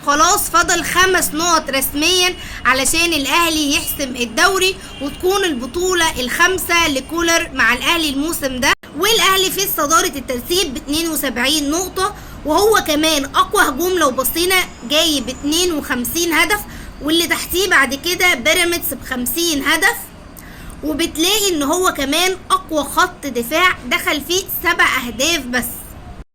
خلاص فاضل 5 نقط رسميا علشان الاهلي يحسم الدوري وتكون البطولة ال5 لكولر مع الاهلي الموسم ده، والاهلي في صدارة الترتيب ب 72 نقطة، وهو كمان اقوى هجوم لو بصينا جايب 52 هدف، واللي تحتيه بعد كده بيراميدز ب50 هدف، وبتلاقي ان هو كمان اقوى خط دفاع دخل فيه 7 اهداف بس.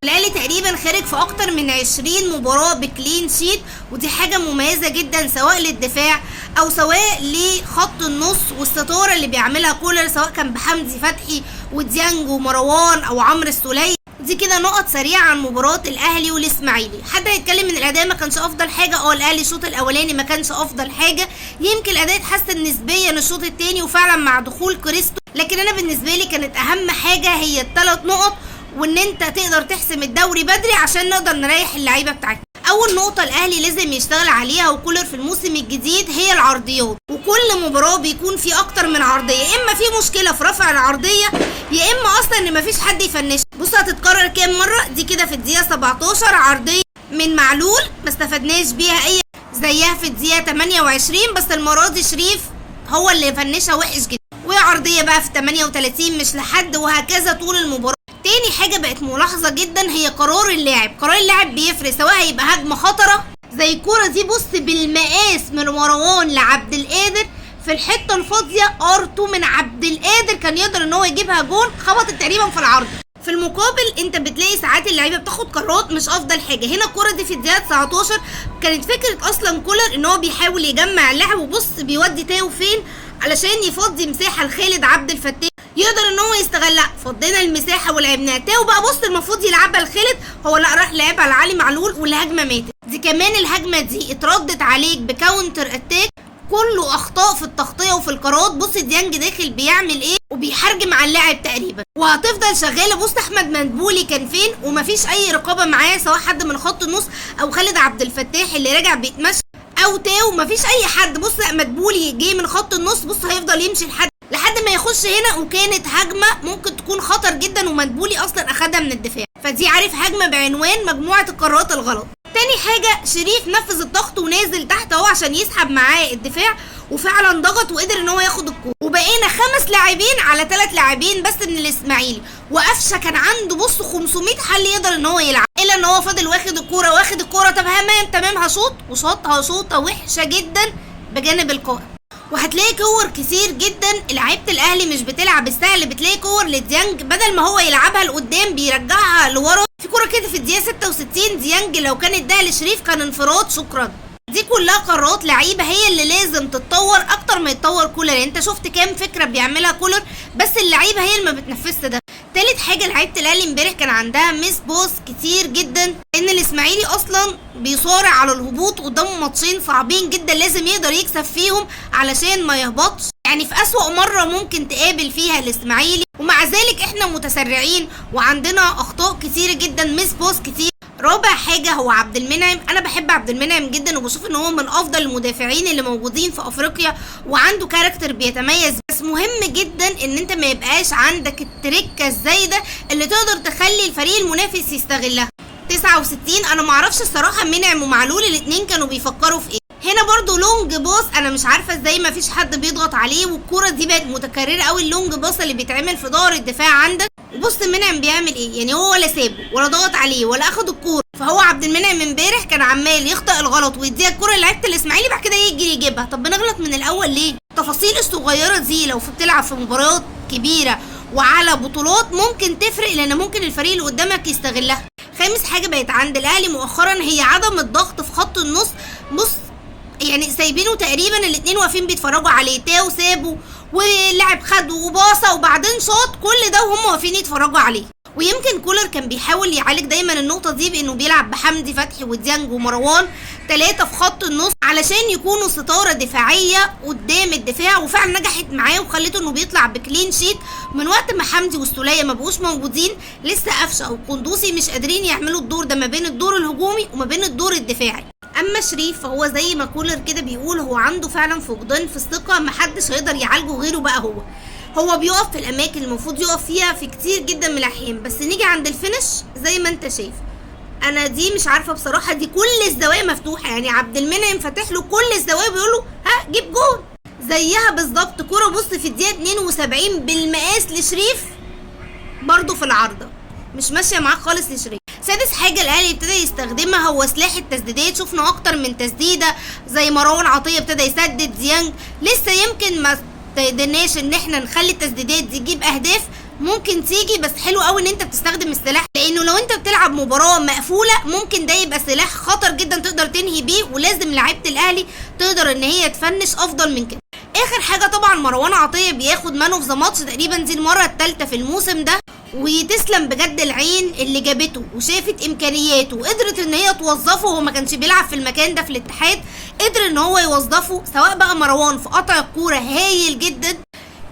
الاهلي تقريبا خارج في اكتر من 20 مباراة بكلين شيت، ودي حاجة مميزة جدا سواء للدفاع او سواء لخط النص والستارة اللي بيعملها كولر، سواء كان بحمدي فتحي وديانج ومروان او عمرو السولية. دي كده نقط سريعة عن مباراة الاهلي والاسماعيلي. حد هيتكلم من الاداء ما كانش افضل حاجة، الاهلي الشوط الاولاني ما كانش افضل حاجة، يمكن الاداء اتحسن نسبيا الشوط الثاني وفعلا مع دخول كريستو، لكن انا بالنسبة لي كانت اهم حاجة هي ال3 نقط، وان انت تقدر تحسم الدوري بدري عشان نقدر نريح اللعيبة بتاعتنا. اول نقطة الاهلي لازم يشتغل عليها وكولر في الموسم الجديد هي العرضيات، وكل مباراة بيكون في اكتر من عرضية، يا اما في مشكلة في رفع العرضية يا اما اصلا ان مفيش حد يفنش. بص هتتكرر كام مرة، دي كده في الدقيقة 17 عرضية من معلول ما استفدناش بيها اي، زيها في الدقيقة 28 بس المرة دي شريف هو اللي فنشها وحش جدا، وعرضية بقى في 38 مش لحد، وهكذا طول المباراة. تاني حاجة بقت ملاحظة جدا هي قرار اللاعب بيفرق، سواء هيبقى هجمة خطرة زي الكورة دي، بص بالمقاس من مروان لعبد القادر في الحتة الفاضية، ار2 من عبد القادر كان يقدر ان هو يجيبها جون، خبطت تقريبا في العرض. في المقابل انت بتلاقي ساعات اللعيبه بتاخد قرارات مش افضل حاجه. هنا الكوره دي في الدقيقه 19 كانت فكره اصلا كولر ان هو بيحاول يجمع اللعب، وبص بيودي تاو فين علشان يفضي مساحه لخالد عبد الفتاح يقدر ان هو يستغلها. فضينا المساحه ولعبناها تاو بقى، بص المفروض يلعبها لخالد، هو لا راح لعبها لعلي معلول والهجمه ماتت. دي كمان الهجمه دي اتردت عليك بكاونتر اتاك، كله اخطاء في التغطيه وفي القرارات. بص ديانج داخل بيعمل ايه وبيحرجم على اللاعب تقريبا، وهتفضل شغاله. بص احمد مدبولي كان فين ومفيش اي رقابه معاه، سواء حد من خط النص او خالد عبد الفتاح اللي راجع بيتمشى او تاو، مفيش اي حد. بص مدبولي جه من خط النص، بص هيفضل يمشي لحد ما يخش هنا، وكانت هجمه ممكن تكون خطر جدا ومدبولي اصلا اخدها من الدفاع. فدي عارف هجمه بعنوان مجموعه القرارات الغلط. تاني حاجه شريف نفذ الضغط ونازل تحت اهو عشان يسحب معاه الدفاع، وفعلا ضغط وقدر ان هو ياخد الكوره، وبقينا 5 لاعبين على 3 لاعبين بس من الاسماعيلي، وقفشه كان عنده بص 500 حل يقدر ان هو يلعب، الا ان هو فاضل واخد الكوره. طب تمام هشوط، وشاطها شوطه وحشه جدا بجانب القائم. وهتلاقي كور كتير جدا لعيبه الاهلي مش بتلعب السهل، بتلاقي كور لديانج بدل ما هو يلعبها لقدام بيرجعها لورا. في كوره كده في الدقيقه 66 ديانج لو كان اداها لشريف كان انفراد شكرا. دي كلها قرارات لعيبه هي اللي لازم تتطور اكتر ما يتطور كولر. يعني انت شفت كام فكره بيعملها كولر، بس اللعيبه هي اللي ما بتنفذش ده. تالت حاجه لعيبه الاهلي امبارح كان عندها ميس بوس كتير جدا، ان الاسماعيلي اصلا بيصارع على الهبوط قدامه ماتشين صعبين جدا لازم يقدر يكسب فيهم علشان ما يهبطش. يعني في اسوأ مره ممكن تقابل فيها الاسماعيلي، ومع ذلك احنا متسرعين وعندنا اخطاء كتير جدا، ميس بوس كتير. رابع حاجه هو عبد المنعم. انا بحب عبد المنعم جدا وبشوف ان هو من افضل المدافعين اللي موجودين في افريقيا، وعنده كاركتر بيتميز، بس مهم جدا ان انت ما يبقاش عندك التركه الزايده اللي تقدر تخلي الفريق المنافس يستغلها. 69 انا معرفش الصراحه منعم ومعلول الاتنين كانوا بيفكروا في ايه. هنا برضو لونج باص، انا مش عارفه ازاي ما فيش حد بيضغط عليه، والكوره دي بقت متكرره قوي، اللونج باص اللي بيتعمل في ظهر الدفاع عندك. وبص منعم بيعمل ايه، يعني هو ولا سابه ولا ضغط عليه ولا اخد الكوره. فهو عبد المنعم امبارح كان عمال يخطئ الغلط ويديها الكوره لعيبه الاسماعيلي، بعد كده يجي يجيبها. طب بنغلط من الاول ليه؟ التفاصيل الصغيره دي لو بتلعب في مباريات كبيره وعلى بطولات ممكن تفرق، لان ممكن الفريق اللي قدامك يستغلها. خامس حاجه بقت عند الاهلي مؤخرا هي عدم الضغط في خط النص. بص يعني سايبينه تقريبا الاتنين واقفين بيتفرجوا عليه، تاو سابه واللاعب خد وباصه وبعدين شاط، كل ده وهم واقفين يتفرجوا عليه. ويمكن كولر كان بيحاول يعالج دايما النقطه دي بانه بيلعب بحمدي فتحي وديانج ومروان 3 في خط النص علشان يكونوا ستاره دفاعيه قدام الدفاع، وفعلا نجحت معاه وخلته انه بيطلع بكلين شيت. من وقت ما حمدي والسوليه ما بقوش موجودين، لسه قفشه او قندوسي مش قادرين يعملوا الدور ده ما بين الدور الهجومي وما بين الدور الدفاعي. اما شريف فهو زي ما كولر كده بيقول هو عنده فعلا فقدان في الثقه، محدش هيقدر يعالجه غيره بقى هو بيقف في الاماكن المفروض يقف فيها في كتير جدا من الاحيان، بس نيجي عند الفينش زي ما انت شايف انا دي مش عارفه بصراحه، دي كل الزوايا مفتوحه، يعني عبد المنعم فاتح له كل الزوايا بيقول له ها جيب جون. زيها بالظبط كوره بص في الدقيقه 72 بالمقاس لشريف برضو في العارضه، مش ماشيه معاه خالص لشريف. سادس حاجه الاهلي ابتدى يستخدمها هو سلاح التسديدات. شفنا اكتر من تسديده، زي مروان عطيه ابتدى يسدد، ديانج لسه يمكن ما قدرناش ان احنا نخلي التسديدات دي تجيب اهداف، ممكن تيجي، بس حلو قوي ان انت بتستخدم السلاح، لانه لو انت بتلعب مباراه مقفوله ممكن ده يبقى سلاح خطر جدا تقدر تنهي بيه، ولازم لعيبه الاهلي تقدر ان هي تفنش افضل من كده. اخر حاجه طبعا مروان عطيه بياخد مان اوف ذا ماتش، تقريبا دي المره الثالثه في الموسم ده، وتسلم بجد العين اللي جابته وشافت امكانياته وقدرت ان هي توظفه. هو ما كانش بيلعب في المكان ده في الاتحاد، قدر ان هو يوظفه، سواء بقى مروان في قطع الكوره هايل جدا،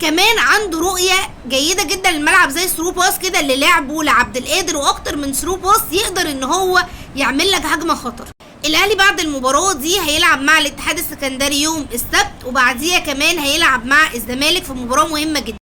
كمان عنده رؤيه جيده جدا للملعب زي ثرو باس كده اللي لعبه لعبد القادر، واكتر من ثرو باس يقدر ان هو يعمل لك هجمه خطر. الاهلي بعد المباراه دي هيلعب مع الاتحاد السكندري يوم السبت، وبعديها كمان هيلعب مع الزمالك في مباراه مهمه جدا.